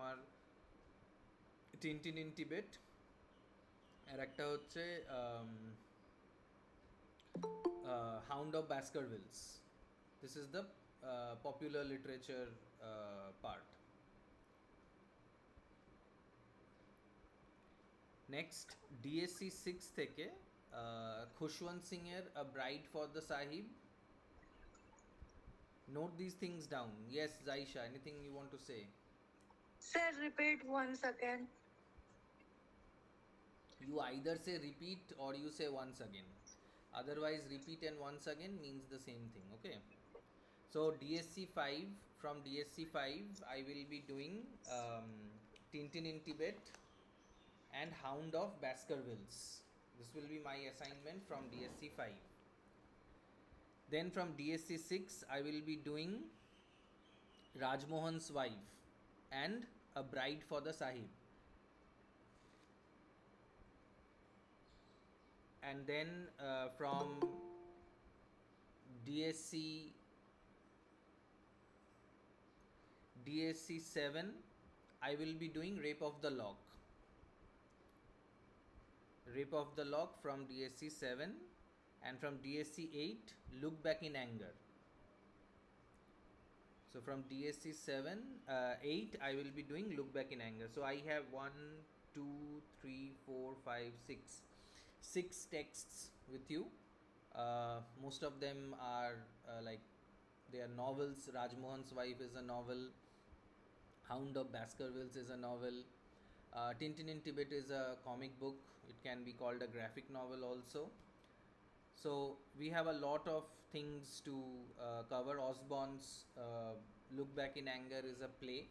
আমার Tintin in Tibet, আর একটা হচ্ছে hound of Baskervilles. This is the popular literature part. Next DSC 6 থেকে খুশওয়ন্ত সিং এর a bride for the sahib. Note these things down. Yes, Zaisha, anything you want to say? Sir, repeat once again. You either say repeat or you say once again. Otherwise, repeat and once again means the same thing. Okay. So DSC 5, from DSC 5 I will be doing Tintin in Tibet and Hound of Baskervilles. This will be my assignment from DSC 5. Then from DSC 6 I will be doing Rajmohan's Wife and A Bride for the Sahib. And then from DSC 7 I will be doing Rape of the Lock. Rape of the Lock from DSC 7. And from DSC 8 Look Back in Anger. So from DSC 8 I will be doing Look Back in Anger. So I have 1 2 3 4 5 6 texts with you. Most of them are like they are novels. Rajmohan's Wife is a novel. Hound of Baskervilles is a novel. Tintin in Tibet is a comic book. It can be called a graphic novel also. So we have a lot of things to cover. Osborne's Look Back in Anger is a play.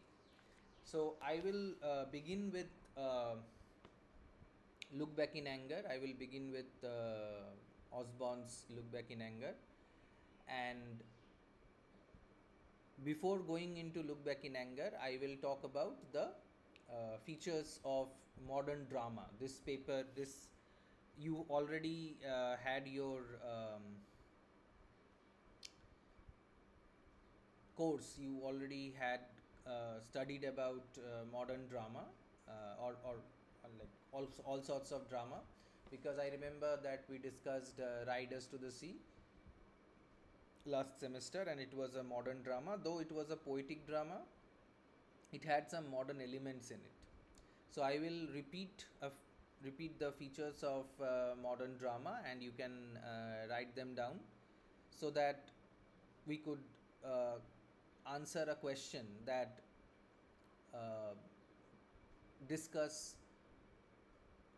So I will begin with Look Back in Anger. I will begin with Osborne's Look Back in Anger. And before going into Look Back in Anger, I will talk about the features of modern drama. This paper, you already had your course. You already had studied about modern drama or like all sorts of drama, because I remember that we discussed Riders to the Sea last semester, and it was a modern drama. Though it was a poetic drama, it had some modern elements in it. So I will repeat the features of modern drama, and you can write them down so that we could answer a question that discuss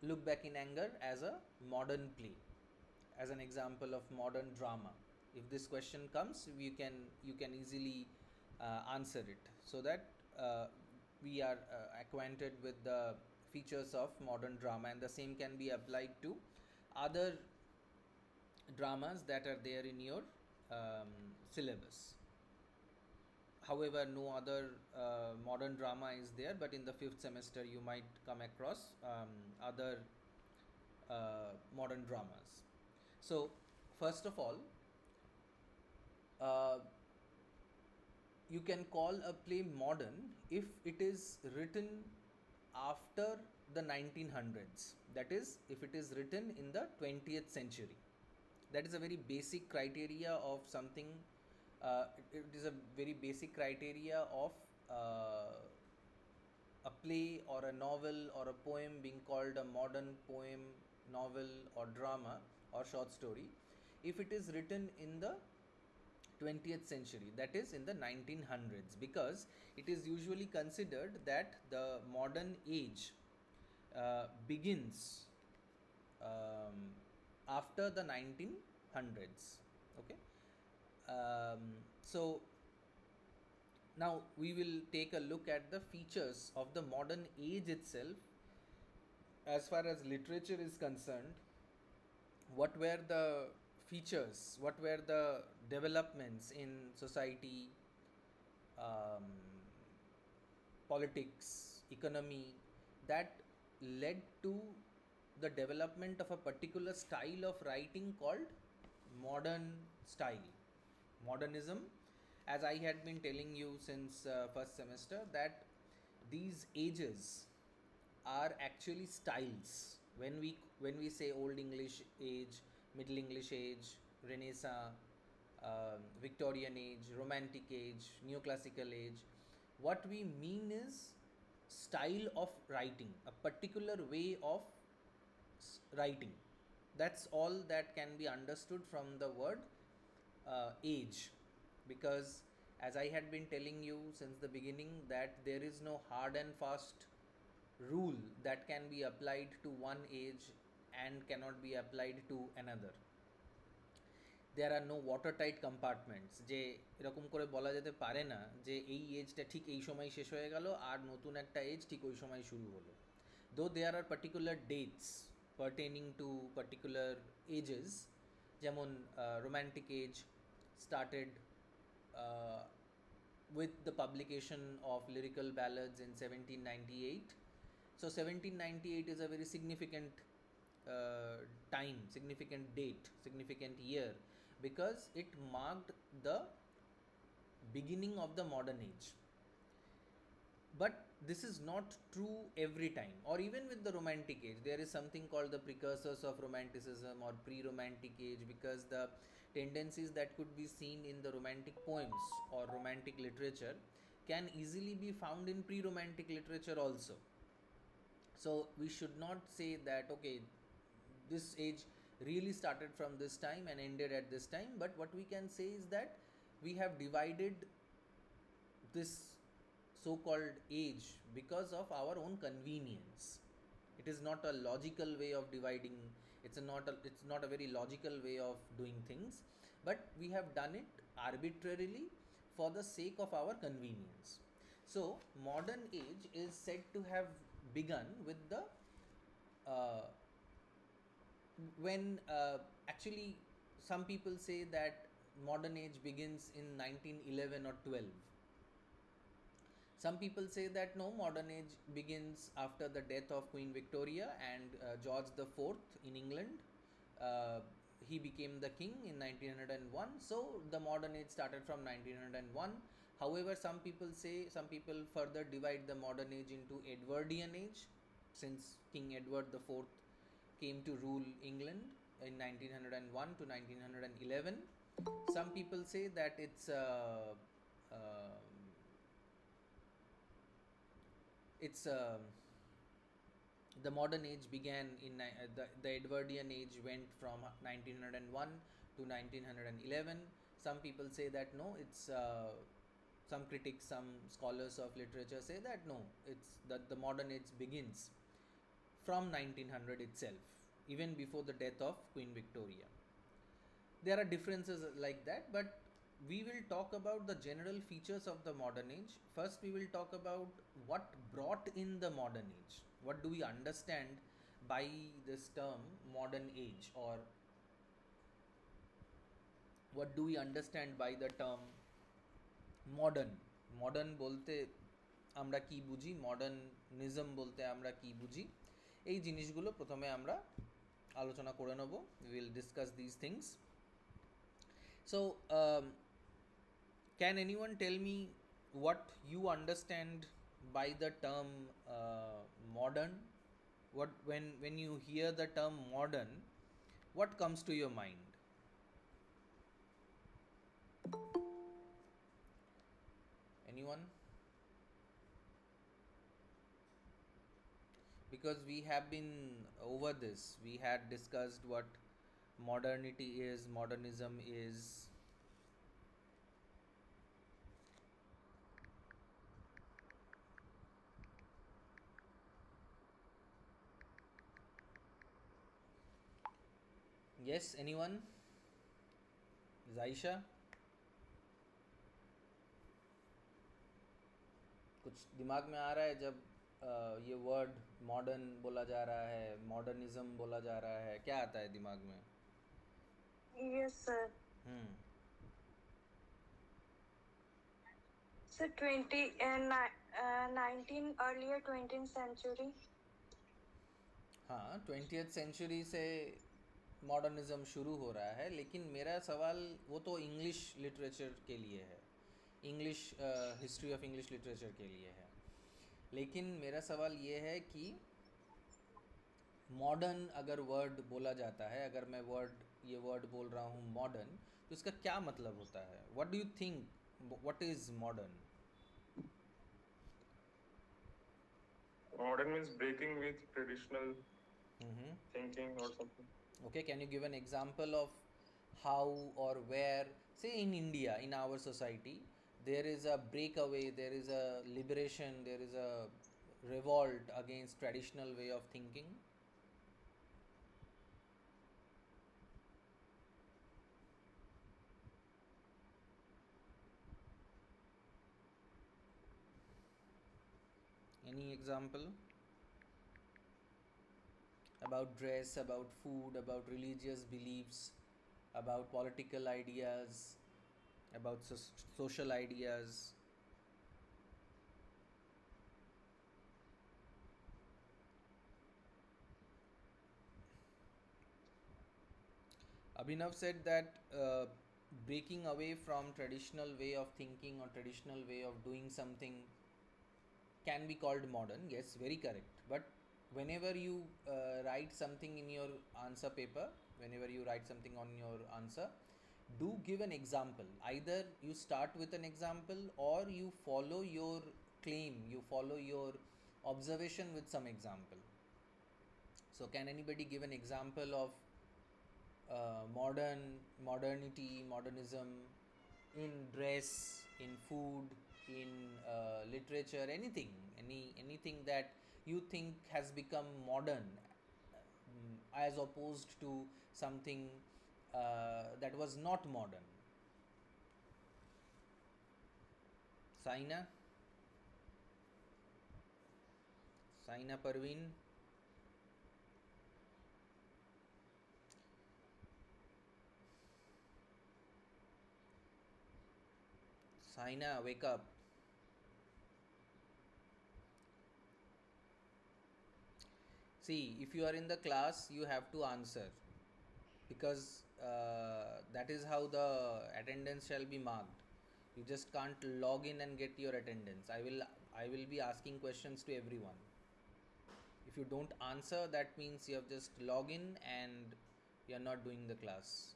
Look Back in Anger as a modern play, as an example of modern drama. If this question comes, you can easily answer it, so that we are acquainted with the features of modern drama, and the same can be applied to other dramas that are there in your syllabus. However, no other modern drama is there, but in the 5th semester you might come across other modern dramas. So first of all, you can call a play modern if it is written after the 1900s. That is, if it is written in the 20th century. That is a very basic criteria of something. It is a very basic criteria of a play or a novel or a poem being called a modern poem, novel or drama or short story if it is written in the 20th century, that is in the 1900s, because it is usually considered that the modern age begins after the 1900s. Okay. So now we will take a look at the features of the modern age itself. As far as literature is concerned, what were the features, what were the developments in society, politics, economy, that led to the development of a particular style of writing called modern style, modernism. As I had been telling you since first semester, that these ages are actually styles. When we say Old English age, Middle English age, Renaissance, Victorian age, Romantic age, Neoclassical age, what we mean is style of writing, a particular way of writing. That's all that can be understood from the word age, because as I had been telling you since the beginning, that there is no hard and fast rule that can be applied to one age and cannot be applied to another. There are no water tight compartments, যে এরকম করে বলা যেতে পারে না যে এই এজটা ঠিক এই সময় শেষ হয়ে গেল আর নতুন একটা এজ ঠিক ওই সময় শুরু হলো। Though there are particular dates pertaining to particular ages, যেমন romantic age started with the publication of lyrical ballads in 1798. So 1798 is a very significant time, significant date, significant year, because it marked the beginning of the modern age. But this is not true every time, or even with the romantic age there is something called the precursors of romanticism or pre-romantic age, because the tendencies that could be seen in the romantic poems or romantic literature can easily be found in pre-romantic literature also. So we should not say that okay, this age really started from this time and ended at this time, but what we can say is that we have divided this so-called age because of our own convenience. It is not a logical way of dividing. It's not a very logical way of doing things, but we have done it arbitrarily for the sake of our convenience. So modern age is said to have begun with the uh, when actually some people say that modern age begins in 1911 or 12. Some people say that no, modern age begins after the death of Queen Victoria and George the Fourth in England. He became the king in 1901, so the modern age started from 1901. However, some people further divide the modern age into Edwardian age, since King Edward the Fourth came to rule England in 1901 to 1911. Some people say that it's the modern age began in the Edwardian age went from 1901 to 1911. Some people say that no, it's some critics, some scholars of literature say that no, it's that the modern age begins from 1900 itself, even before the death of Queen Victoria. There are differences like that, but we will talk about the general features of the modern age. First, we will talk about what brought in the modern age. What do we understand by this term modern age, or what do we understand by the term modern? Modern বলতে আমরা কি বুঝি, modernism বলতে আমরা কি বুঝি, এই জিনিসগুলো প্রথমে আমরা আলোচনা করে নেব. We will discuss these things. So can anyone tell me what you understand by the term modern? What when you hear the term modern, what comes to your mind? Anyone? Because we have been over this, we had discussed what modernity is, modernism is. Yes, anyone? Zaisha? कुछ दिमाग में आ रहा है जब ये word modern बोला जा रहा है, मॉडर्निज्म बोला जा रहा है, क्या आता है दिमाग में? Yes, sir. Sir, 19 earlier 20th century. हाँ, 20th सेंचुरी से मॉडर्निज्म शुरू हो रहा है, लेकिन मेरा सवाल वो तो इंग्लिश लिटरेचर के लिए है, English history of English literature के लिए है. लेकिन मेरा सवाल ये है कि मॉडर्न अगर वर्ड बोला जाता है, अगर मैं ये वर्ड बोल रहा हूँ मॉडर्न, तो इसका क्या मतलब होता है? What do you think, what is modern? Modern means breaking with traditional Mm-hmm. thinking or something. Okay, can you give an example of how or where, say in India, in our society, there is a breakaway, there is a liberation, there is a revolt against traditional way of thinking? Any example? About dress, about food, about religious beliefs, about political ideas, about social ideas. Abhinav said that breaking away from traditional way of thinking or traditional way of doing something can be called modern. Yes, very correct. But whenever you write something in your answer paper, whenever you write something on your answer, do give an example. Either you start with an example or you follow your claim, you follow your observation with some example. So, can anybody give an example of modernity, modernism in dress, in food, in literature, anything that you think has become modern, as opposed to something that was not modern? Saina, Saina Parveen, Saina, wake up. See, if you are in the class, you have to answer, because that is how the attendance shall be marked. You just can't log in and get your attendance. I will be asking questions to everyone. If you don't answer, that means you have just log in and you are not doing the class.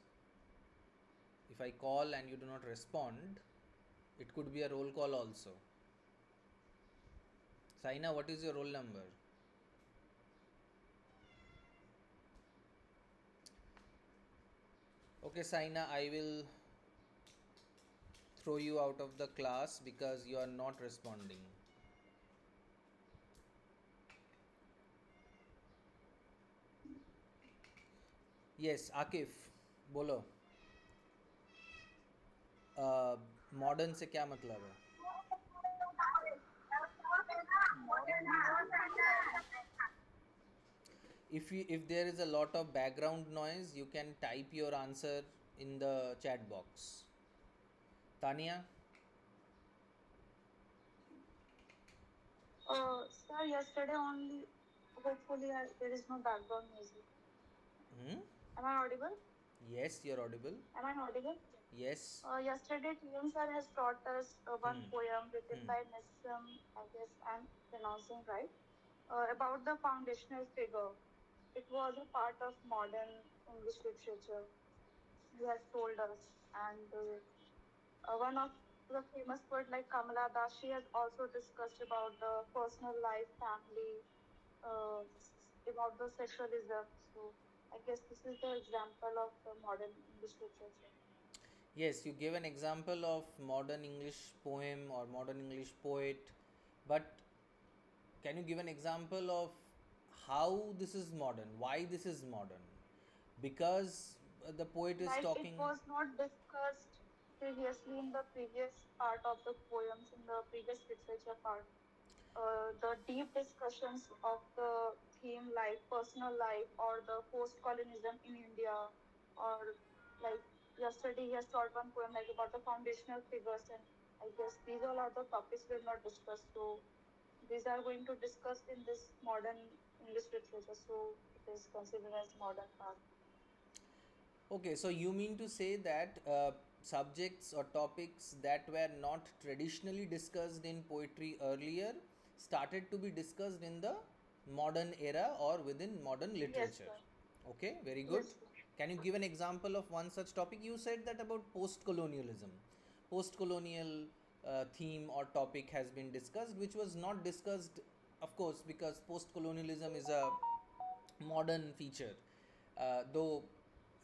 If I call and you do not respond, it could be a roll call also. Saina, what is your roll number? Okay, Saina, I will throw you out of the class because you are not responding. Yes, Akif, बोलो. Modern से क्या मतलब है? If there is a lot of background noise, you can type your answer in the chat box. Tania? Sir, yesterday only, hopefully, there is no background music. Hmm? Am I audible? Yes, you're audible. Am I audible? Yes. Yesterday, TM sir has taught us one Hmm. poem written Hmm. by Nissim, I guess I'm pronouncing right, about the foundational figure. It was a part of modern English literature, he has told us. And one of the famous poet like Kamala Das, she has also discussed about the personal life, family, uh, about the sexualism. So I guess this is the example of the modern English literature. Yes, you gave an example of modern English poem or modern English poet, but can you give an example of how this is modern? Why this is modern? Because the poet is Like it talking. was not discussed previously in the previous part of the poems, in the previous literature part. The deep discussions of the theme like personal life or the post-colonialism in India, or like yesterday he has taught one poem like about the foundational figures, and I guess these all are the topics we have not discussed. So these are going to discuss in this modern English literature. So it is considered as modern part. Okay, so you mean to say that subjects or topics that were not traditionally discussed in poetry earlier started to be discussed in the modern era or within modern Yes, literature. sir. Okay, very good. Yes, sir. Can you give an example of one such topic? You said that about post colonialism. Post colonial theme or topic has been discussed, which was not discussed, of course, because post colonialism is a modern feature. Though,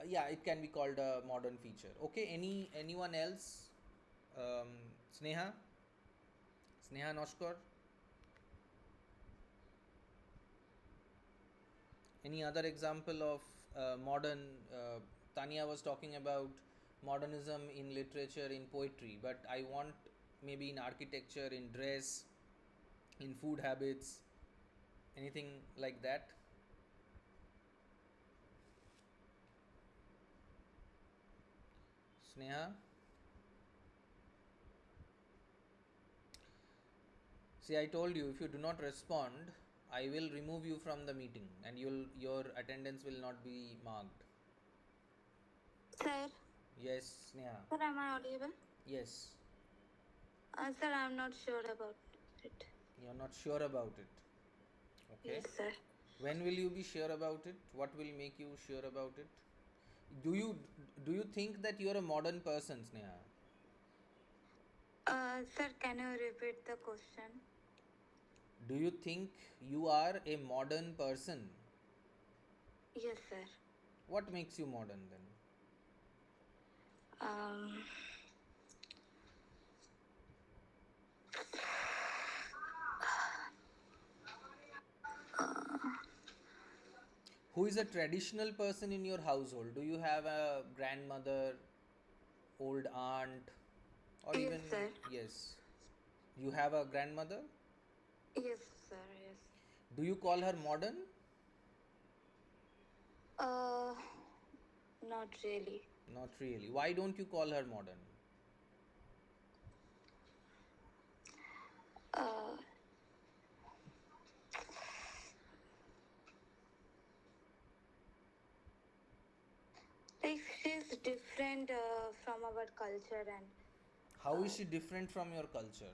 yeah, it can be called a modern feature. Okay, anyone else? Um, Sneha? Sneha Noshkar? Any other example of modern? Tanya was talking about modernism in literature, in poetry, but I want maybe in architecture, in dress, in food habits, anything like that. Sneha? See, I told you if you do not respond, I will remove you from the meeting and your attendance will not be marked. Sir, Yes, Sneha. sir, am I audible? Yes. Sir, I'm not sure about it. You're not sure about it. Okay. Yes, sir. When will you be sure about it? What will make you sure about it? Do you do you think that you're a modern person, Sneha? Sir, can you repeat the question? Do you think you are a modern person? Yes, sir. What makes you modern then? Um, Who is a traditional person in your household? Do you have a grandmother, old aunt, or yes, even sir. yes, you have a grandmother? Yes, sir. Yes. Do you call her modern? Uh, Not really. Not really. Why don't you call her modern? Uh, like she's different from our culture and How is uh, she different from your culture?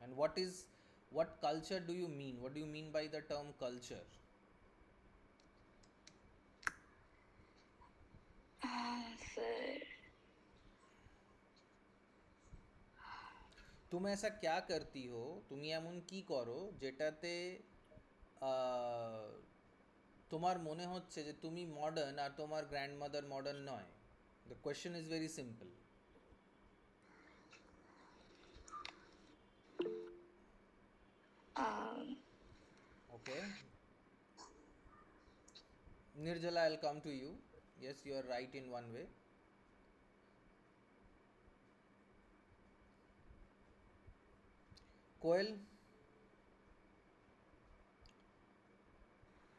And what culture do you mean? What do you mean by the term culture? sir. तुम ऐसा क्या करती हो তুমি এমন কি করো যেটাতে আহ, তোমার মনে হচ্ছে যে তুমি মডার্ন আর তোমার গ্র্যান্ডমাদার মডার্ন নয় the question is very simple Um, okay Nirjala, I'll come to you. Yes, you are right in one way. Koel,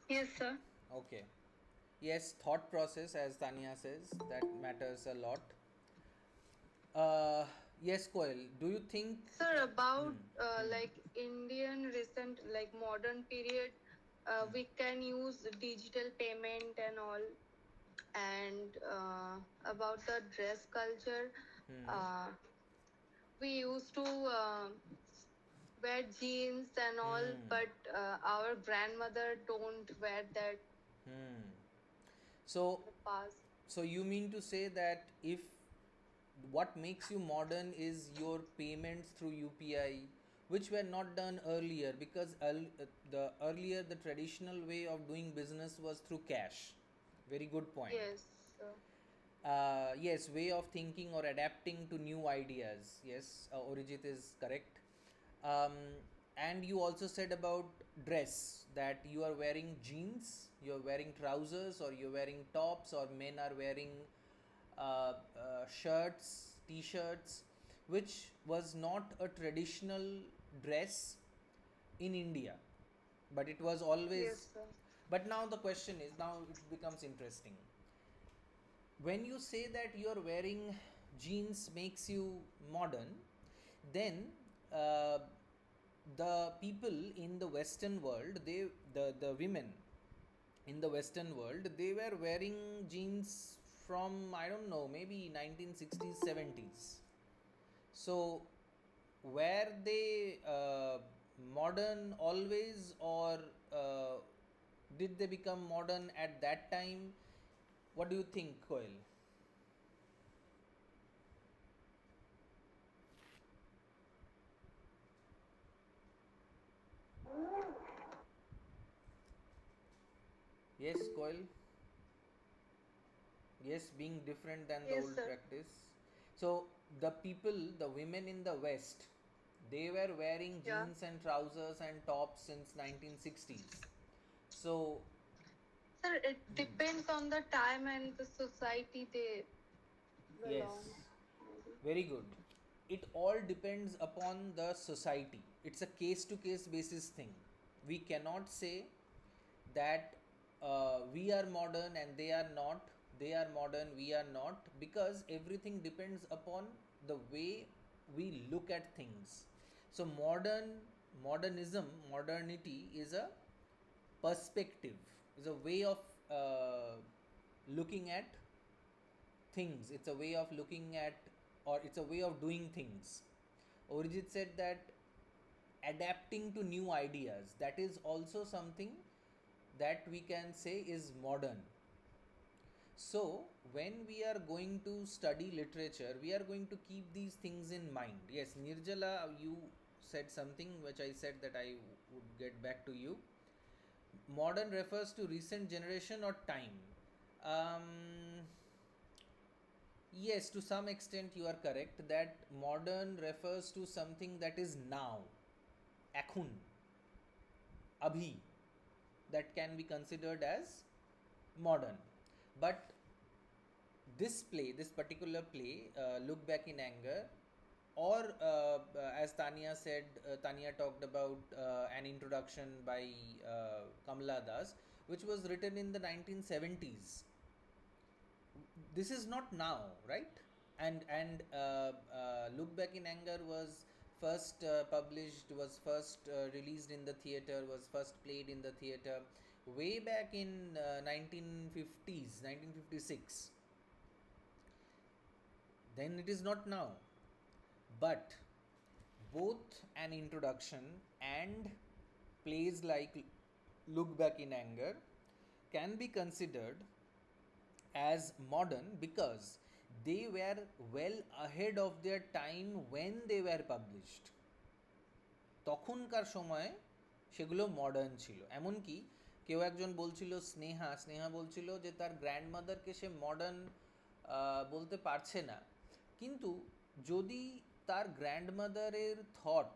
Yes, sir. okay. Yes, thought process, as Tanya says, that matters a lot. Yes, Koel, do you think? Sir, about Hmm. like Indian recent like modern period, we can use digital payment and all. And about the dress culture, Hmm. uh, we used to wear jeans and all, Hmm. but our grandmother don't wear that Hmm. So, in the past. so you mean to say that if what makes you modern is your payments through UPI, which were not done earlier because the earlier the traditional way of doing business was through cash. Very good point. Yes, sir. Yes, way of thinking or adapting to new ideas. Yes, Orijit is correct. Um, and you also said about dress that you are wearing jeans, you are wearing trousers, or you're wearing tops, or men are wearing shirts, t shirts, which was not a traditional dress in India, but it was Yes, always. sir. But now the question is now it becomes interesting when you say that you're wearing jeans makes you modern, then uh, the people in the Western world, the women in the Western world, they were wearing jeans from I don't know maybe 1960s 70s. So were they modern always, or uh, did they become modern at that time? What do you think, Koel? Yes, Koel. Yes, being different than the Yes, old sir. practice. So the people, the women in the West, they were wearing Yeah. jeans and trousers and tops since 1960s. So, Sir, it depends on the time and the society they yes, belong. Maybe. very good. It all depends upon the society. It's a case to case basis thing. We cannot say that we are modern and they are not, they are modern, we are not, because everything depends upon the way we look at things. So, modernism, modernity is a perspective, is a way of looking at things, it's a way of looking at, or it's a way of doing things. Orijit said that adapting to new ideas, that is also something that we can say is modern. So when we are going to study literature, we are going to keep these things in mind. Yes, Nirjala, you said something which I said that I would get back to you. Modern refers to recent generation or time. um, yes, to some extent you are correct that modern refers to something that is now, ekhun, abhi, that can be considered as modern. But this play, this particular play, Look Back in Anger, or as Tanya said, Tanya talked about an introduction by Kamala Das, which was written in the 1970s. This is not now, right? And Look Back in Anger was first published, was first released in the theater, was first played in the theater way back in 1950s, 1956. Then it is not now. But both an introduction and plays like Look Back in Anger can be considered as modern because they were well ahead of their time when they were published. তখনকার সময়ে সেগুলো modern ছিল। এমনকি কেউ একজন বলছিল, স্নেহা স্নেহা বলছিল যে তার গ্র্যান্ডমাদারকে সে মডার্ন বলতে পারছে না, কিন্তু যদি তার গ্র্যান্ডমাদারের থট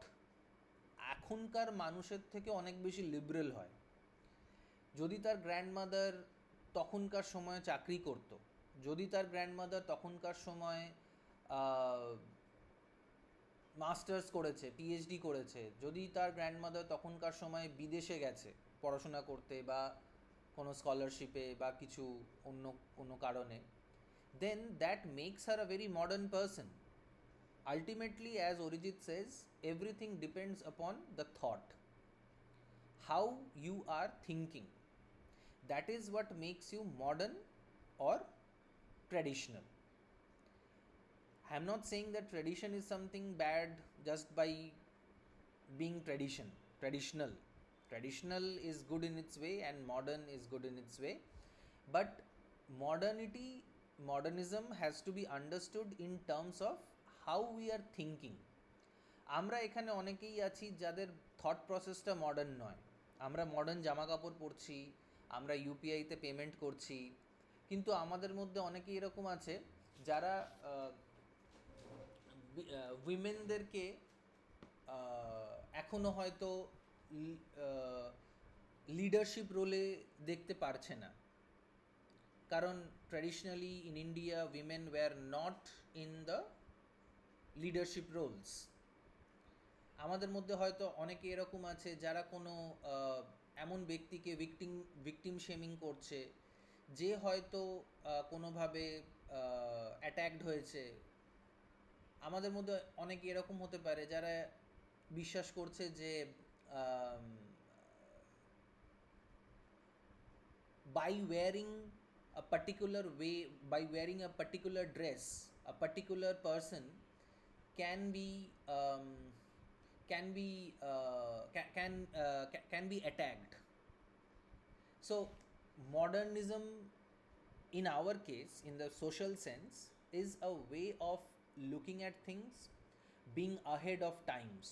এখনকার মানুষের থেকে অনেক বেশি লিবারেল হয়, যদি তার গ্র্যান্ডমাদার তখনকার সময়ে চাকরি করত, যদি তার গ্র্যান্ডমাদার তখনকার সময় মাস্টার্স করেছে, পিএইচডি করেছে, যদি তার গ্র্যান্ডমাদার তখনকার সময় বিদেশে গেছে পড়াশোনা করতে বা কোনো স্কলারশিপে বা কিছু অন্য কোনো কারণে, then that makes her a very modern person. Ultimately, as Orijit says, everything depends upon the thought, how you are thinking. That is what makes you modern or traditional. I am not saying that tradition is something bad just by being traditional. Traditional is good in its way and modern is good in its way, but modernity, modernism has to be understood in terms of how we are thinking. আমরা এখানে অনেকেই আছি যাদের thought প্রসেসটা modern নয়। আমরা modern জামা কাপড় পরছি, আমরা ইউপিআইতে পেমেন্ট করছি, কিন্তু আমাদের মধ্যে অনেকেই এরকম আছে যারা উইমেনদেরকে এখনও হয়তো লিডারশিপ রোলে দেখতে পারছে না, কারণ traditionally in India women were not in the leadership roles. আমাদের মধ্যে হয়তো অনেকে এরকম আছে যারা কোনো এমন ব্যক্তিকে ভিকটিম শেমিং করছে যে হয়তো কোনোভাবে অ্যাট্যাকড হয়েছে। আমাদের মধ্যে অনেকে এরকম হতে পারে যারা বিশ্বাস করছে যে by wearing a particular way, by wearing a particular dress, a particular person can be can be can be attacked. So modernism, in our case, in the social sense, is a way of looking at things, being ahead of times.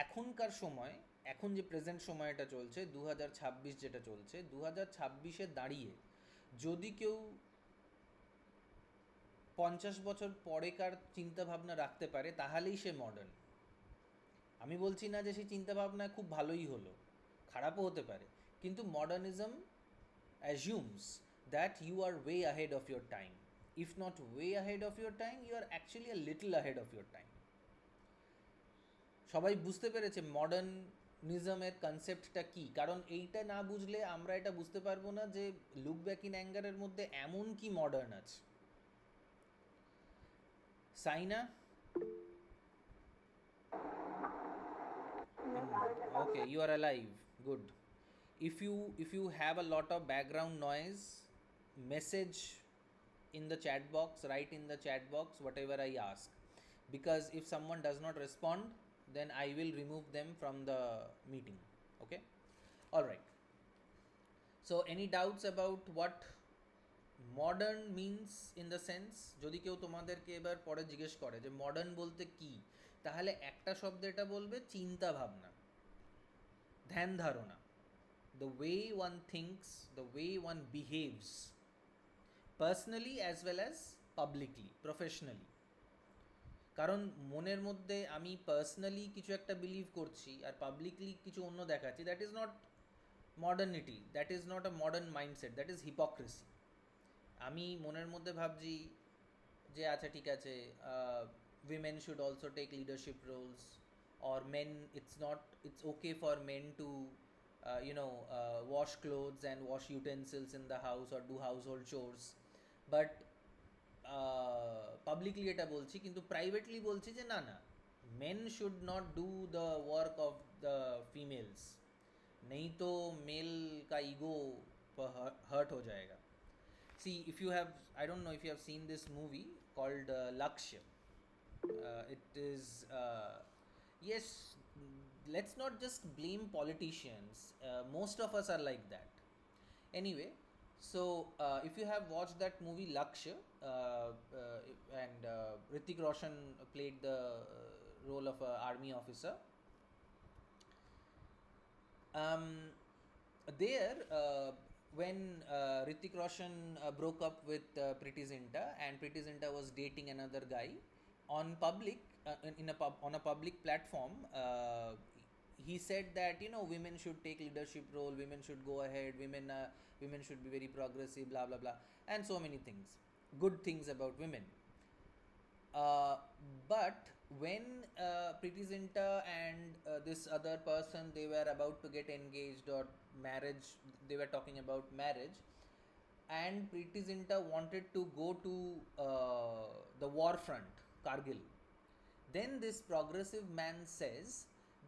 এখনকার সময়, এখন যে present সময়টা চলছে 2026, যেটা চলছে 2026-এ দাঁড়িয়ে যদি কেউ 50 বছর পরেকার চিন্তাভাবনা রাখতে পারে তাহলেই সে মডার্ন। আমি বলছি না যে সেই চিন্তাভাবনা খুব ভালোই হলো, খারাপও হতে পারে, কিন্তু modernism assumes that you are way ahead of your time. If not way ahead of your time, you are actually a little ahead of your time. সবাই বুঝতে পেরেছে মডার্নিজমের কনসেপ্টটা কি? কারণ এইটা না বুঝলে আমরা এটা বুঝতে পারবো না যে লুক ব্যাক ইন অ্যাঙ্গারের মধ্যে এমন কি মডার্ন আছে। Saina? Yes, I Okay, you are alive. Good. If you have a lot of background noise, message in the chat box, write in the chat box whatever I ask, because if someone does not respond, then I will remove them from the meeting. Okay, all right. So any doubts about what modern means in the sense? যদি কেউ তোমাদেরকে এবার পরে জিজ্ঞেস করে যে modern বলতে কি, তাহলে একটা শব্দ এটা বলবে, চিন্তা ভাবনা, ধ্যান ধারণা, the way one thinks, the way one behaves, personally as well as publicly, professionally. কারণ মনের মধ্যে আমি পার্সোনালি কিছু একটা বিলিভ করছি আর পাবলিকলি কিছু অন্য দেখাচ্ছি, that is not modernity, that is not a modern mindset, that is hypocrisy. আমি মনের মধ্যে ভাবছি যে আচ্ছা ঠিক আছে, women should also take leadership roles, or men, it's okay for men to wash clothes and wash utensils in the house or do household chores, but publicly এটা বলছি, কিন্তু প্রাইভেটলি বলছি যে না না, men should not do the work of the females, नहीं तो mail का ईगो हर्ट हो जाएगा. See, if you have, I don't know if you have seen this movie called Lakshya. It is, yes, let's not just blame politicians. Most of us are like that. Anyway, so if you have watched that movie Lakshya, and Hrithik Roshan played the role of an army officer. There, when Hrithik Roshan broke up with Preeti Zinta, and Preeti Zinta was dating another guy on public, on a public platform, he said that women should take leadership role, women should go ahead, women should be very progressive, blah blah blah, and so many things, good things about women. But when Preeti Zinta and this other person, they were about to get engaged or marriage, they were talking about marriage, and Preeti Zinta wanted to go to the war front, Kargil. Then this progressive man says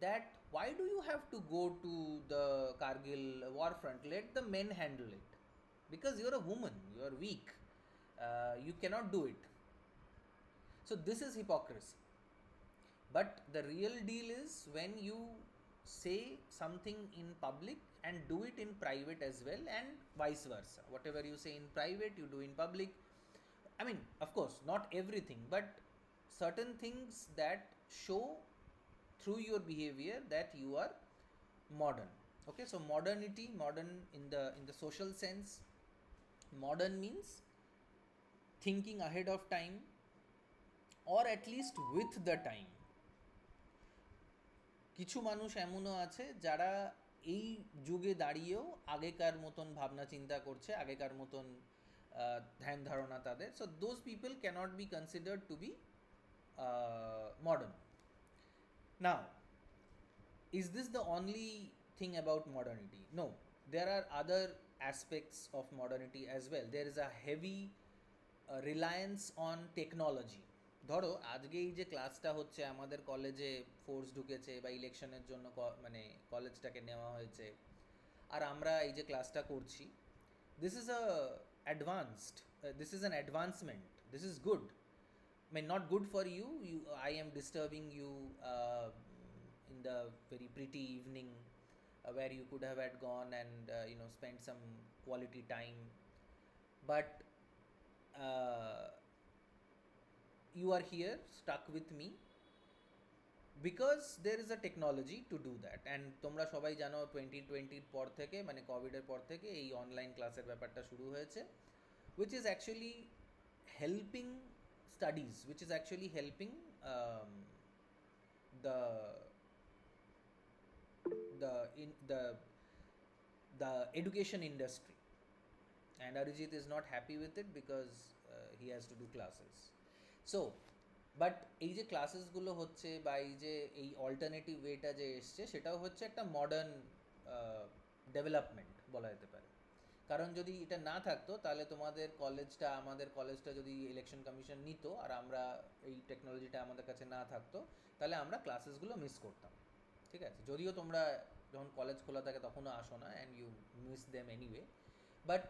that why do you have to go to the Kargil war front? Let the men handle it, because you're a woman, you are weak, you cannot do it. So this is hypocrisy. But the real deal is when you say something in public and do it in private as well, and vice versa. Whatever you say in private, you do in public. I mean, of course, not everything, but certain things that show through your behavior that you are modern. Okay, so modernity, modern in the social sense, modern means thinking ahead of time, or at least with the time. কিছু মানুষ এমনও আছে যারা এই যুগে দাঁড়িয়েও আগেকার মতন ভাবনা চিন্তা করছে, আগেকার মতন ধ্যান ধারণা তাদের. So those people cannot be considered to be modern. Now, is this the only thing about modernity? No, there are other aspects of modernity as well. There is a heavy reliance on technology. ধরো আজকে এই যে ক্লাসটা হচ্ছে, আমাদের কলেজে force ঢুকেছে বা ইলেকশনের জন্য মানে কলেজটাকে নেওয়া হয়েছে, আর আমরা এই যে ক্লাসটা করছি, this is advanced, this is an advancement, this is good, I mean, not good for you. I am disturbing you in the very pretty evening where you could have had gone and spent some quality time. But uh, you are here stuck with me because there is a technology to do that. And তোমরা সবাই জানো 2020 পর থেকে মানে কোভিডের পর থেকে এই অনলাইন ক্লাসের ব্যাপারটা শুরু হয়েছে, which is actually helping studies, which is actually helping um, the the education industry. And Arijit is not happy with it because he has to do classes. So but এই যে ক্লাসেসগুলো হচ্ছে বা এই যে এই অল্টারনেটিভ ওয়েটা যে এসছে সেটাও হচ্ছে একটা মডার্ন ডেভেলপমেন্ট বলা যেতে পারে। কারণ যদি এটা না থাকতো তাহলে তোমাদের কলেজটা আমাদের কলেজটা যদি ইলেকশন কমিশন নিত আর আমরা এই টেকনোলজিটা আমাদের কাছে না থাকতো তাহলে আমরা ক্লাসেসগুলো মিস করতাম। ঠিক আছে, যদিও তোমরা যখন কলেজ খোলা থাকে তখনও আসো না and you miss them anyway, but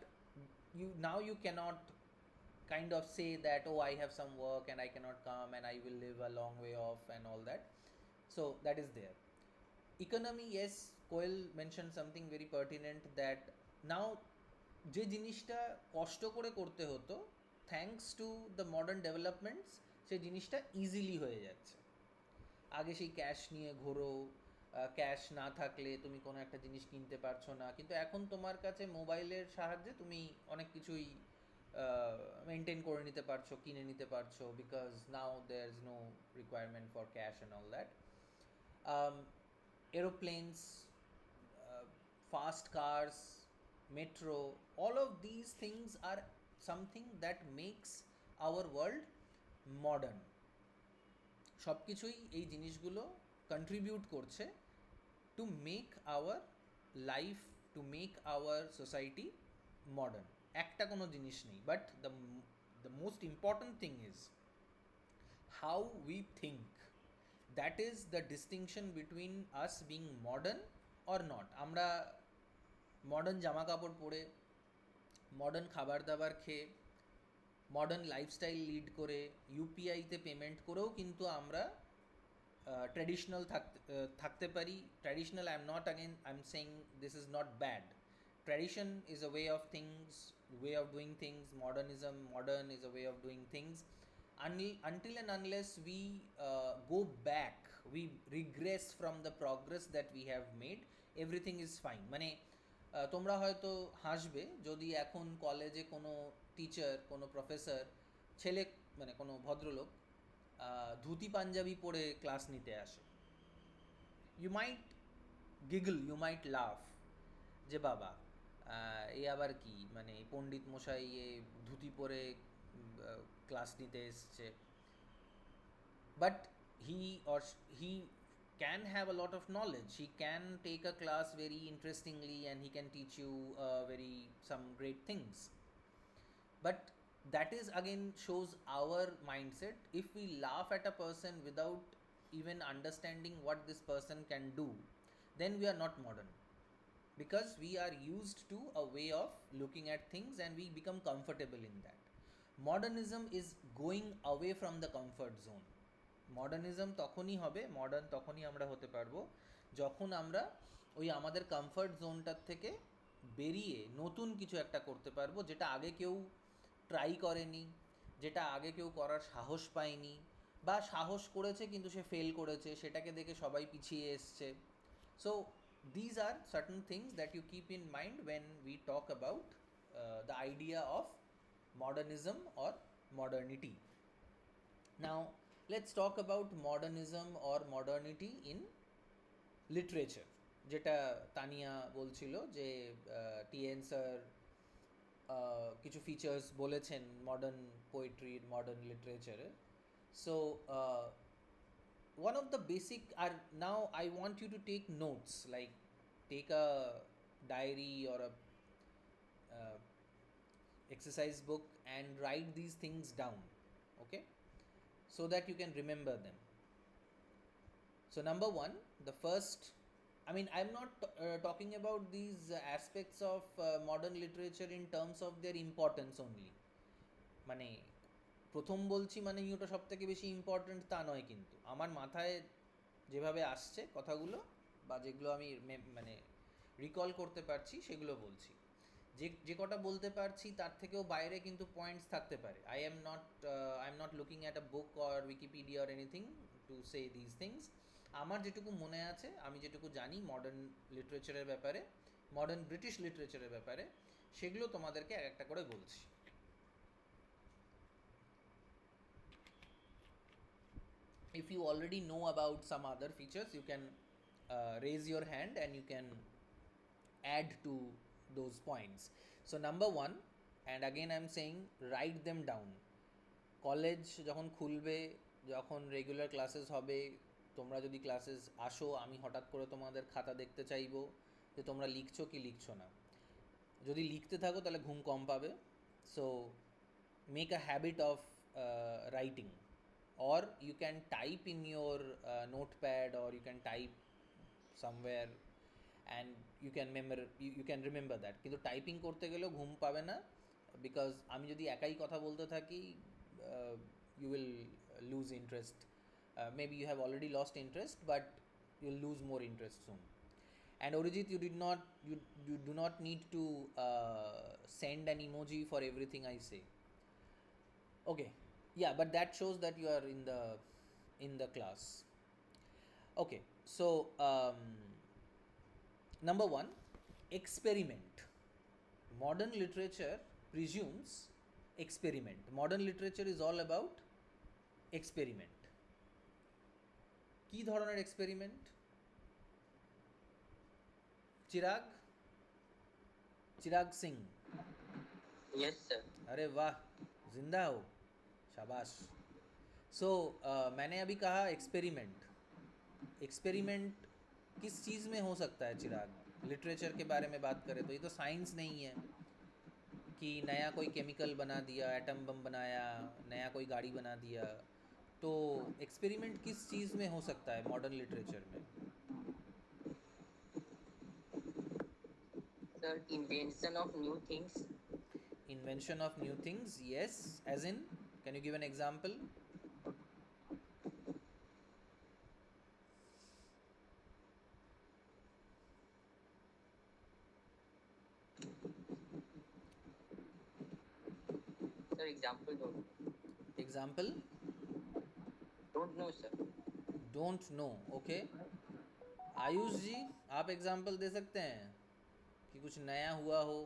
you cannot kind of say that, oh, I have some work and I cannot come and I will live a long way off and all that. So that is there. Economy, yes, Koel mentioned something very pertinent that now যে জিনিসটা কষ্ট করে করতে হতো thanks to the modern developments সেই জিনিসটা easily হয়ে যাচ্ছে। আগে সেই ক্যাশ নিয়ে ঘোরো, ক্যাশ না থাকলে তুমি কোনো একটা জিনিস কিনতে পারছো না, কিন্তু এখন তোমার কাছে মোবাইলের সাহায্যে তুমি অনেক কিছুই মেনটেন করে নিতে পারছো, কিনে নিতে পারছো, because now there is no requirement for cash and all that. Aeroplanes, fast cars, metro, all of these things are something that makes our world modern. সব কিছুই এই জিনিসগুলো কন্ট্রিবিউট করছে to make our life, to make our society modern. একটা কোনো জিনিস নেই, but the most important thing is how we think. That is the distinction between us being modern or not. আমরা মডার্ন জামা কাপড় পরে, মডার্ন খাবার দাবার খেয়ে, মডার্ন লাইফস্টাইল লিড করে, ইউপিআইতে পেমেন্ট করেও কিন্তু আমরা ট্র্যাডিশনাল থাকতে পারি। Traditional, I am not again, I am saying this is not bad. Tradition is a way of things, way of doing things. Modern is a way of doing things. Until and unless we go back, we regress from the progress that we have made, everything is fine. মানে তোমরা হয়তো হাসবে যদি এখন কলেজে কোনো teacher, কোনো professor, ছেলে মানে কোনো ভদ্রলোক ধুতি পাঞ্জাবি পরে ক্লাস নিতে আসে। You might giggle, you might laugh যে বাবা এ আবার কি, মানে পণ্ডিত মশাই এ ধুতি পরে ক্লাস নিতে এসছে। But he can have a lot of knowledge, he can take a class very interestingly and he can teach you some great things. But that is again shows our mindset. If we laugh at a person without even understanding what this person can do, then we are not modern, because we are used to a way of looking at things and we become comfortable in that. Modernism is going away from the comfort zone. Modernism তখনই হবে, modern তখনই আমরা হতে পারবো যখন আমরা ওই আমাদের কমফর্ট জোনটার থেকে বেরিয়ে নতুন কিছু একটা করতে পারবো, যেটা আগে কেউ ট্রাই করেনি, যেটা আগে কেউ করার সাহস পায়নি, বা সাহস করেছে কিন্তু সে ফেল করেছে, সেটাকে দেখে সবাই পিছিয়ে এসছে। So these are certain things that you keep in mind when we talk about the idea of modernism or modernity. Now let's talk about modernism or modernity in literature, যেটা তানিয়া বলছিল যে টিএন স্যার কিছু features বলেছেন modern পোয়েট্রির, modern লিটারেচারের। So one of the basic are, now I want you to take notes, like take a diary or a exercise book and write these things down, okay, so that you can remember them. So number one, the first, I mean, I'm not talking about these aspects of modern literature in terms of their importance only, মানে প্রথম বলছি মানে ওটা সব থেকে বেশি important তা নয়, কিন্তু আমার মাথায় যেভাবে আসছে কথাগুলো বা যেগুলো আমি মানে রিকল করতে পারছি সেগুলো বলছি। যে কটা বলতে পারছি তার থেকেও বাইরে কিন্তু পয়েন্টস থাকতে পারে। I am not looking at a book or Wikipedia or anything to say this things. আমার যেটুকু মনে আছে, আমি যেটুকু জানি মডার্ন লিটারেচারের ব্যাপারে, মডার্ন ব্রিটিশ লিটারেচারের ব্যাপারে, সেগুলো তোমাদেরকে এক একটা করে বলছি। If you already know about some other features, you can raise your hand and you can add to those points. So number one, and again I'm saying, write them down. College যখন খুলবে, যখন regular classes হবে, তোমরা যদি classes আসো, আমি হঠাৎ করে তোমাদের খাতা দেখতে চাইবো যে তোমরা লিখছো কি লিখছো না। যদি লিখতে থাকো তাহলে ঘুম কম পাবে। So make a habit of writing, or you can type in your notepad, or you can type somewhere and you can remember that. কিন্তু টাইপিং করতে গেলেও ঘুম পাবে না, বিকজ আমি যদি একাই কথা বলতে থাকি, you will lose interest. Maybe you have already lost interest, but you'll lose more interest soon. And Orijit, you do not need to send an emoji for everything I say. Okay, yeah, but that shows that you are in the class. Okay, so number one, experiment. Modern literature presumes experiment. Modern literature is all about experiment. কি ধরনের experiment? Chirag Singh? Yes sir. अरे वाह, जिंदा हो, शाबाश। सो मैंने अभी कहा एक्सपेरिमेंट। एक्सपेरिमेंट किस चीज़ में हो सकता है चिराग? लिटरेचर के बारे में बात करें तो ये तो साइंस नहीं है कि नया कोई केमिकल बना दिया, एटम बम बनाया, नया कोई गाड़ी बना दिया। तो एक्सपेरिमेंट किस चीज़ में हो सकता है मॉडर्न लिटरेचर में? Sir invention of new things. Invention of new things, yes. As in, can you give an example? Sir example don't Example? know sir. Don't know, okay. Ayush ji, आप एग्जाम्पल दे सकते हैं कि कुछ नया हुआ हो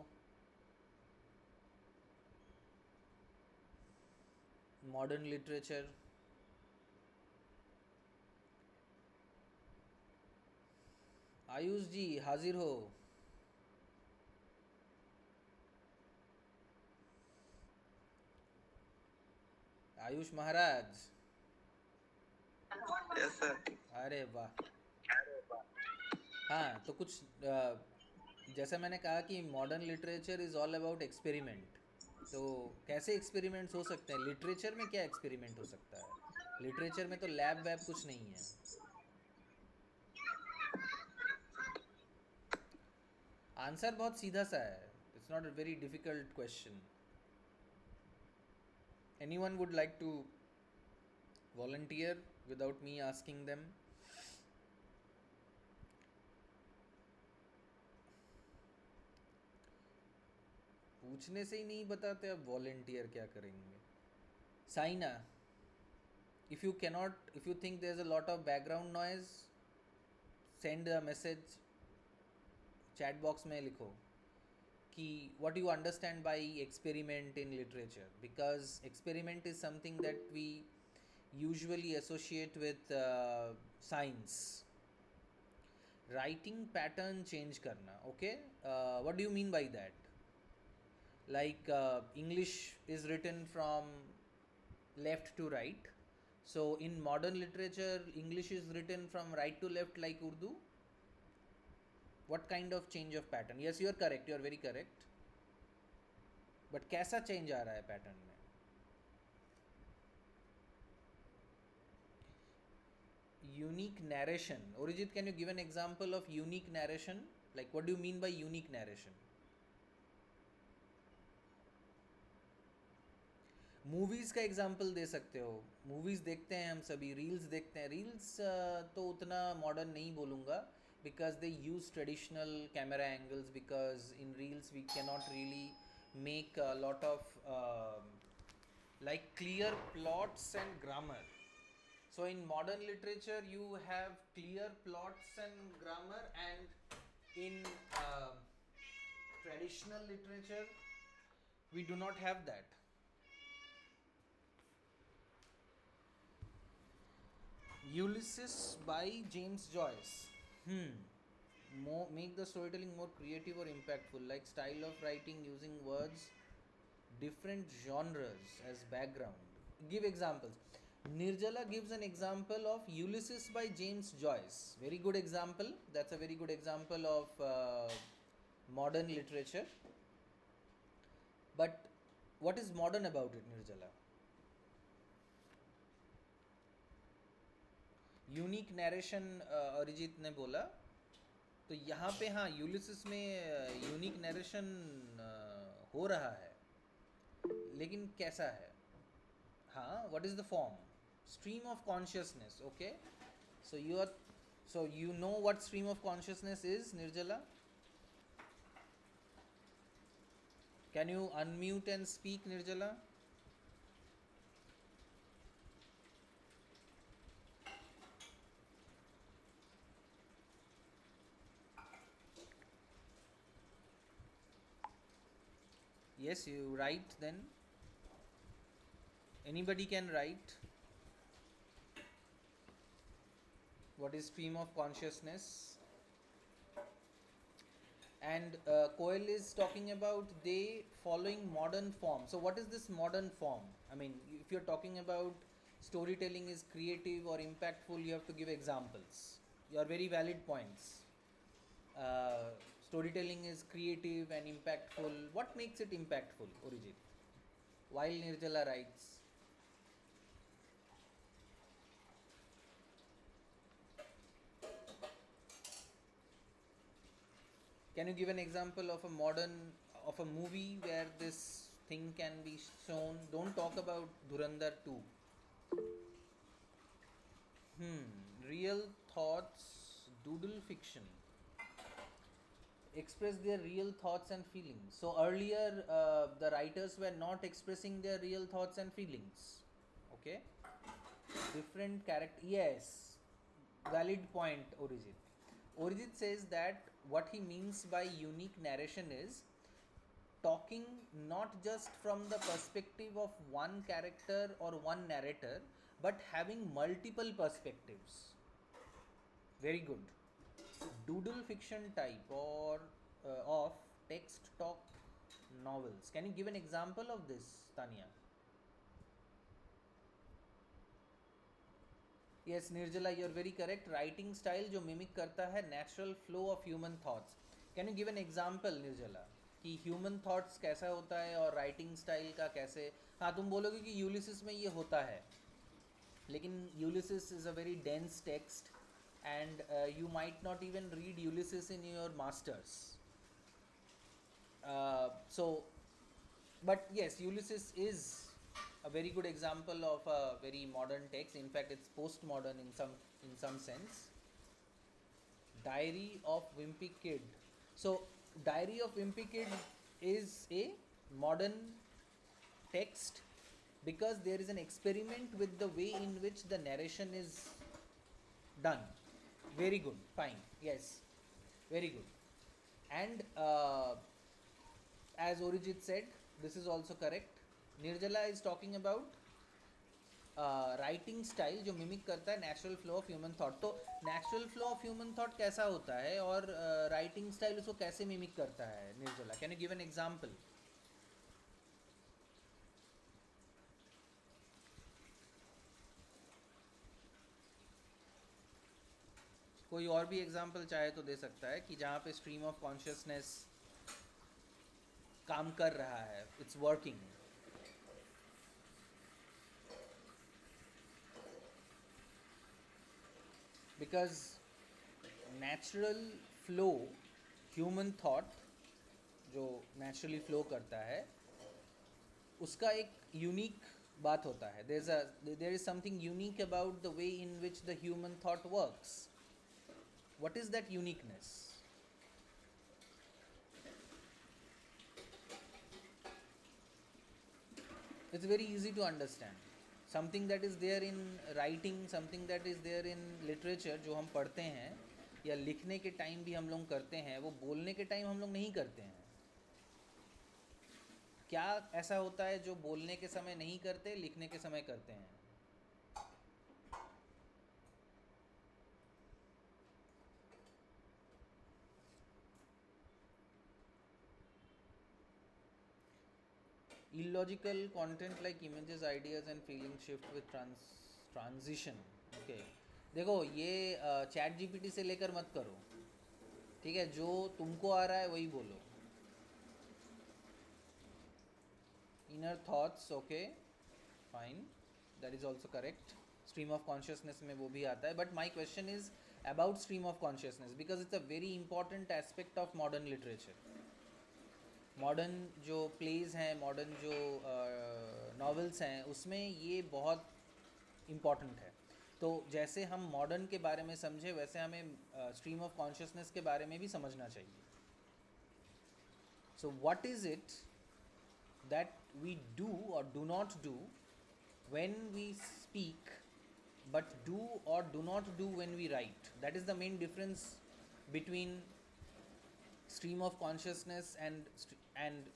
मॉडर्न लिटरेचर? आयुष जी हाजिर हो। आयुष महाराज। Yes, sir. अरे वाह। हाँ, तो कुछ जैसा मैंने कहा कि modern literature is all about experiment. तो कैसे एक्सपेरिमेंट्स हो सकते हैं? लिटरेचर में क्या एक्सपेरिमेंट हो सकता है? लिटरेचर में तो लैब वैब कुछ नहीं है। आंसर बहुत सीधा सा है, it's not a very difficult question. Anyone would like to volunteer without me asking them? पूछने से ही नहीं बताते, अब वॉलंटियर क्या करेंगे? Saina, if you think there's a lot of background noise, send a message, chat box में लिखो कि what do you understand by experiment in literature, because experiment is something that we usually associate with science. Writing pattern change करना, okay. What do you mean by that? Like English is written from left to right, so in modern literature English is written from right to left like Urdu. What kind of change of pattern? Yes, you are correct, you are very correct, but कैसा change आ रहा है pattern में? Unique narration. Orijit, can you give an example of unique narration? Like, what do you mean by unique narration? Movies का example दे सकते हो. Movies देखते हैं हम सभी, रील्स देखते हैं. रील्स तो उतना मॉडर्न नहीं बोलूँगा, because they use traditional camera angles, because in reels we can not really make a lot of like clear plots and grammar. So in modern literature you have clear plots and grammar, and in traditional literature we do not have that. Ulysses by James Joyce. Make the storytelling more creative or impactful, like style of writing using words, different genres as background. Give examples. Nirjala gives an example of Ulysses by James Joyce. Very good example. That's a very good example of modern literature. But what is modern about it, Nirjala? Unique narration Arijit ने बोला. तो यहाँ पे हाँ, Ulysses में unique narration हो रहा है, लेकिन कैसा है? हाँ, what is the form? Stream of consciousness. Okay, so you know what stream of consciousness is, Nirjala? Can you unmute and speak, Nirjala? Yes, you write then. Anybody can write. What is stream of consciousness? And Coyle is talking about they following modern form. So what is this modern form? I mean, if you're talking about storytelling is creative or impactful, you have to give examples. Your very valid points. Storytelling is creative and impactful. What makes it impactful, Orijit? While Nirjala writes. Can you give an example of a movie where this thing can be shown? Don't talk about Dhurandhar 2. Real thoughts, doodle fiction. Express their real thoughts and feelings. So earlier, the writers were not expressing their real thoughts and feelings. Okay? Different character. Yes. Valid point, Orijit. Orijit says that what he means by unique narration is talking not just from the perspective of one character or one narrator, but having multiple perspectives. Very good. Doodle fiction type or of text talk novels. Can you give an example of this, Tanya? Yes, Nirjala, you're very correct. Writing style जो mimic करता है natural flow of human thoughts. Can you give an example, Nirjala? कि human thoughts कैसा होता है और writing style का कैसे? हाँ, तुम बोलोगे कि Ulysses में ये होता है, लेकिन Ulysses is a very dense text and you might not even read Ulysses in your masters. But yes, Ulysses is a very good example of a very modern text. In fact, it's postmodern in some sense. Diary of Wimpy Kid. So, Diary of Wimpy Kid is a modern text because there is an experiment with the way in which the narration is done. Very good, fine, yes, very good. And as Orijit said, this is also correct. Nirjala is talking about writing style जो mimic करता है natural flow of human thought. तो natural flow of human thought कैसा होता है और writing style उसको कैसे मिमिक करता है, निर्जला? Can you give an example? कोई और भी एग्जांपल चाहे तो दे सकता है कि जहाँ पे स्ट्रीम ऑफ कॉन्शियसनेस काम कर रहा है, it's working. Because natural flow human thought जो नेचुरली फ्लो करता है उसका एक यूनिक बात होता है. There is something unique about the way in which the human thought works. What is that uniqueness? It's very easy to understand. Something that is there in writing, something that is there in literature, जो हम पढ़ते हैं या लिखने के time भी हम लोग करते हैं, वो बोलने के टाइम हम लोग नहीं करते हैं. क्या ऐसा होता है जो बोलने के समय नहीं करते, लिखने के समय करते हैं? Illogical content like images, ideas and feelings shift with transition. Okay. देखो ये चैट जीपीटी से लेकर मत करो, ठीक है? जो तुमको आ रहा है वही बोलो. Inner thoughts, okay, fine, that is also correct. Stream of consciousness में वो भी आता है. But my question is about stream of consciousness because it's a very important aspect of modern literature. Modern जो प्लेज हैं, मॉडर्न जो novels हैं, उसमें ये बहुत इम्पॉर्टेंट है. तो जैसे हम मॉडर्न के बारे में समझे, वैसे हमें स्ट्रीम ऑफ कॉन्शियसनेस के बारे में भी समझना चाहिए. So what is it that we do or do not do when we speak but do or do not do when we write? That is the main difference between stream of consciousness and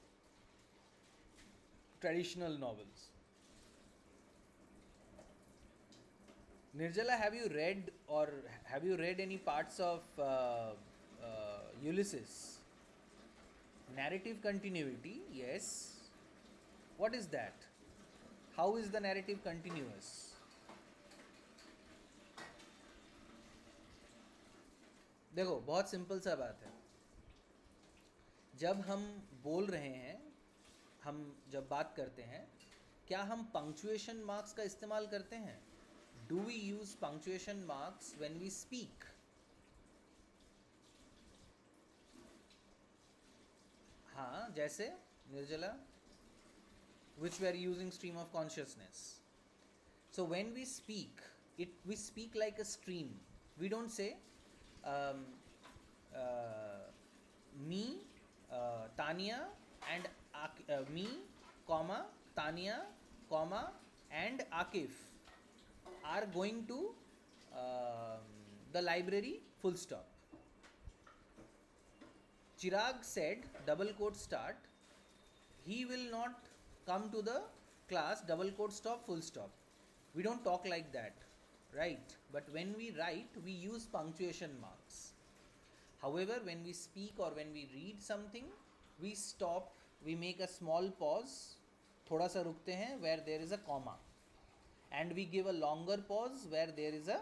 traditional novels. Nirjala, have you read any parts of Ulysses? Narrative continuity, yes. What is that? How is the narrative continuous? देखो, बहुत simple सा बात है. जब हम बोल रहे हैं, हम जब बात करते हैं, क्या हम पंक्चुएशन मार्क्स का इस्तेमाल करते हैं? Do we use punctuation marks when we speak? हाँ, जैसे निर्जला, which we are using stream of consciousness. So when we speak like a stream. We don't say me, Tanya and me, comma Tanya, comma and Akif are going to the library, full stop. Chirag said, double quote start, he will not come to the class, double quote stop, full stop. We don't talk like that, right? But when we write, we use punctuation marks. However, when we speak or when we read something, we stop, we make a small pause, thoda sa rukte hain where there is a comma, and we give a longer pause where there is a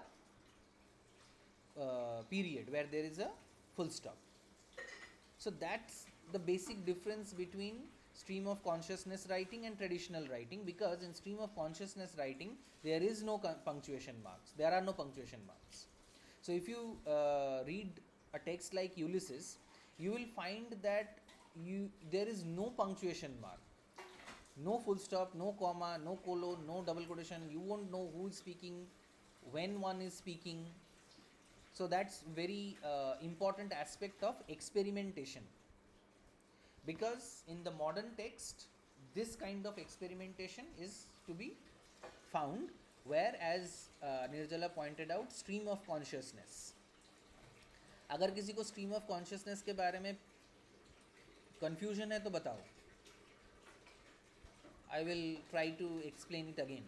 period, where there is a full stop. So that's the basic difference between stream of consciousness writing and traditional writing, because in stream of consciousness writing there is no punctuation marks. There are no punctuation marks. So if you read a text like Ulysses, you will find that there is no punctuation mark, no full stop, no comma, no colon, no double quotation. You won't know who is speaking, when one is speaking. So that's very important aspect of experimentation, because in the modern text this kind of experimentation is to be found, whereas Nirjala pointed out stream of consciousness. अगर किसी को stream of consciousness के बारे में confusion है तो बताओ. I will try to explain it again.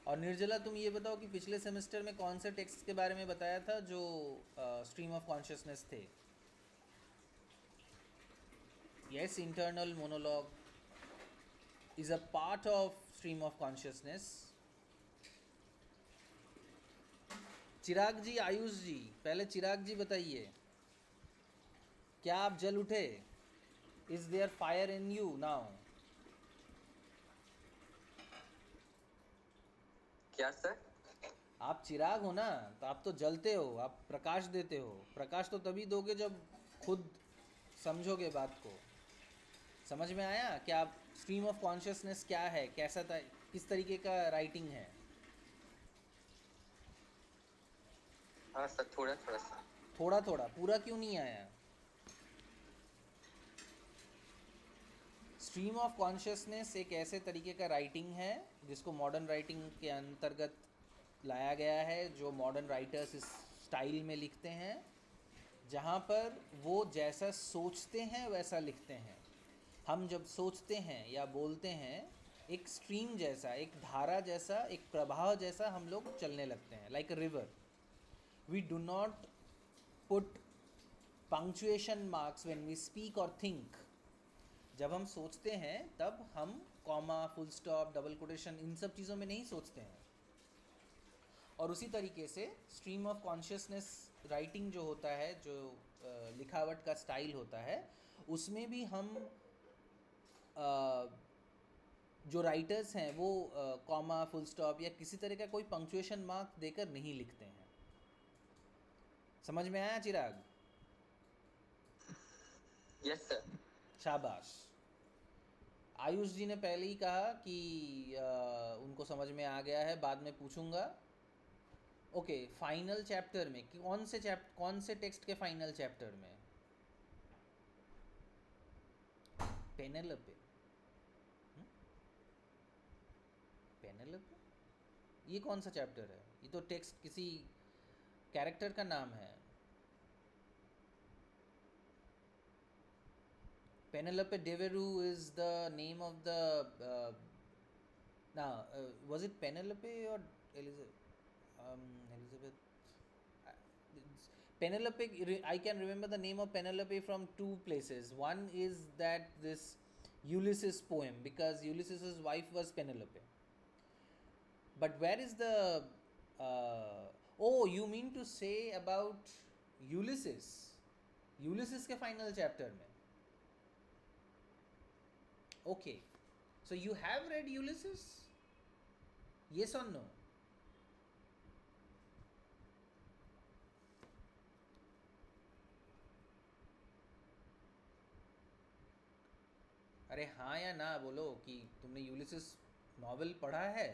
और निर्जला, तुम ये बताओ कि पिछले सेमेस्टर में कौन से टेक्स्ट के बारे में बताया था जो स्ट्रीम ऑफ कॉन्शियसनेस थे? Yes, internal monologue is a part of stream of consciousness. चिराग जी, आयुष जी, पहले चिराग जी बताइए, क्या आप जल उठे? Is there fire in you now? क्या सर? आप चिराग हो ना, तो आप तो जलते हो, आप प्रकाश देते हो. प्रकाश तो तभी दोगे जब खुद समझोगे बात को. समझ में आया क्या? स्ट्रीम ऑफ कॉन्शियसनेस क्या है, कैसा था, किस तरीके का राइटिंग है? हाँ सर, थोड़ा थोड़ा सा। थोड़ा थोड़ा, पूरा क्यों नहीं आया? स्ट्रीम ऑफ कॉन्शियसनेस एक ऐसे तरीके का राइटिंग है जिसको मॉडर्न राइटिंग के अंतर्गत लाया गया है, जो मॉडर्न राइटर्स इस स्टाइल में लिखते हैं जहाँ पर वो जैसा सोचते हैं वैसा लिखते हैं। हम जब सोचते हैं या बोलते हैं, एक स्ट्रीम जैसा, एक धारा जैसा, एक प्रवाह जैसा हम लोग चलने लगते हैं, like a river. We do not put punctuation marks when we speak और थिंक। जब हम सोचते हैं तब हम comma, full stop, double quotation, इन सब चीज़ों में नहीं सोचते हैं। और उसी तरीके से स्ट्रीम ऑफ कॉन्शियसनेस राइटिंग जो होता है, जो लिखावट का स्टाइल होता है, उसमें भी हम जो राइटर्स हैं वो कॉमा, फुल स्टॉप या किसी तरह का कोई पंक्चुएशन मार्क देकर नहीं लिखते हैं। समझ में आया चिराग? Yes sir. शाबाश। आयुष जी ने पहले ही कहा कि उनको समझ में आ गया है, बाद में पूछूंगा। ओके, फाइनल चैप्टर में कौन से टेक्स्ट के फाइनल चैप्टर में? पेनेलोपे। पेनेलोपे, ये कौन सा चैप्टर है? ये तो टेक्स्ट किसी कैरेक्टर का नाम है। Penelope Devereux is the name of the now was it Penelope or Elizabeth? Elizabeth. Penelope, I can remember the name of Penelope from two places. One is that this Ulysses poem, because Ulysses' wife was Penelope. But where is the oh, you mean to say about Ulysses? Ulysses के final chapter में? Okay, so you have read Ulysses? Yes or no? अरे हाँ या ना बोलो कि तुमने Ulysses novel पढ़ा है,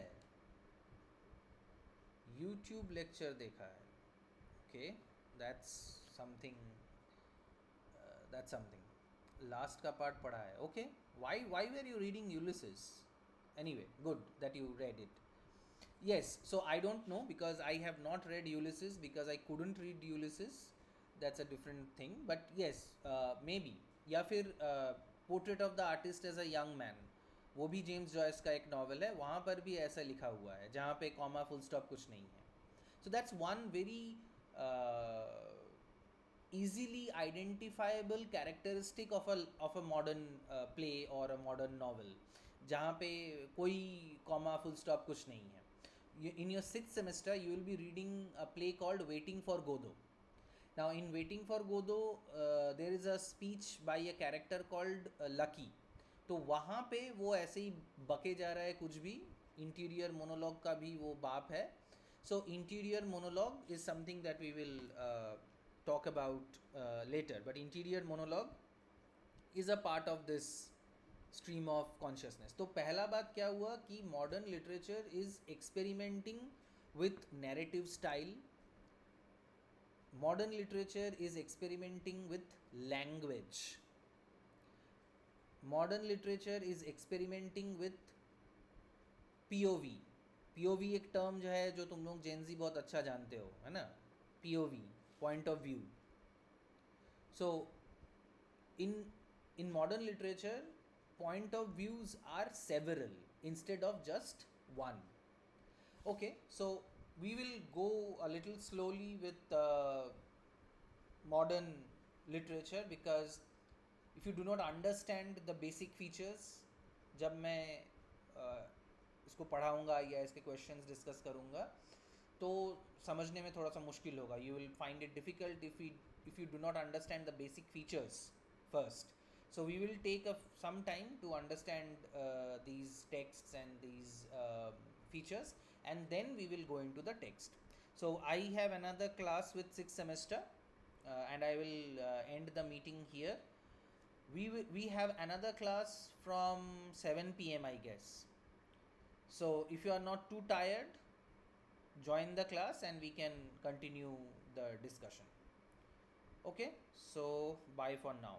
यूट्यूब लेक्चर देखा है। Okay, that's something, that's something. Last का पार्ट पढ़ा है। Okay, why were you reading Ulysses? Anyway, good that you read it. Yes, so I don't know because I have not read Ulysses because I couldn't read Ulysses. That's a different thing. But yes, maybe. या फिर portrait of the artist as a young man, वो भी James Joyce का एक novel है, वहाँ पर भी ऐसा लिखा हुआ है जहाँ पे कॉमा, फुल स्टॉप कुछ नहीं है। So that's one very easily identifiable characteristic of a modern play or a modern novel, जहाँ पे कोई कॉमा, फुल स्टॉप कुछ नहीं है। In your 6th semester you will be reading a play called Waiting for Godot. Now in Waiting for Godot there is a speech by a character called Lucky. तो वहाँ पे वो ऐसे ही बके जा रहा है कुछ भी। इंटीरियर मोनोलॉग का भी वो बाप है। So interior monologue is something that we will talk about later, but interior monologue is a part of this stream of consciousness. तो पहला बात क्या हुआ कि modern literature is experimenting with narrative style. Modern literature is experimenting with language. Modern literature is experimenting with POV. POV एक term जो है जो तुम लोग जेनजी बहुत अच्छा जानते हो, है ना? POV, point of view. So in modern literature, point of views are several instead of just one. Okay, so we will go a little slowly with modern literature because if you do not understand the basic features, जब मैं इसको पढ़ाऊँगा या इसके questions discuss करूँगा तो समझने में थोड़ा सा मुश्किल होगा। You will find it difficult if you do not understand the basic features first. So we will take some time to understand these texts and these features, and then we will go into the text. So I have another class with 6th semester and I will end the meeting here. We have another class from 7 p.m. I guess. So if you are not too tired, join the class and we can continue the discussion. Okay, so bye for now.